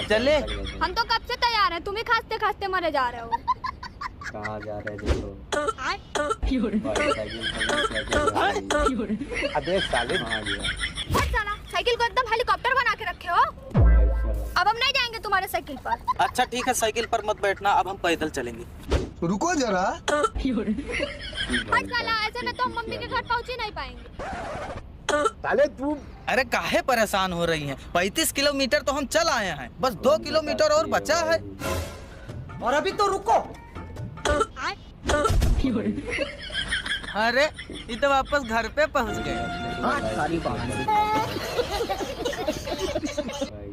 चले। हम तो कब से तैयार हैं, तुम ही खांसते खांसते मरे जा रहे हो। कहाँ जा रहे देखो। अबे साले हट साला, साइकिल को एकदम हेलीकॉप्टर बना के रखे हो। अब हम नहीं जाएंगे तुम्हारे साइकिल पर। अच्छा ठीक है, साइकिल पर मत बैठना, अब हम पैदल चलेंगे। रुको जरा। हट साला, ऐसे में तो हम मम्मी के घर पहुंच ही नहीं पाएंगे। साले तू अरे काहे परेशान हो रही हैं? 35 किलोमीटर तो हम चल आए हैं, बस 2 किलोमीटर और बचा है। और अभी तो रुको। अरे ये तो वापस घर पे पहुंच गए। हाँ, सारी बात है।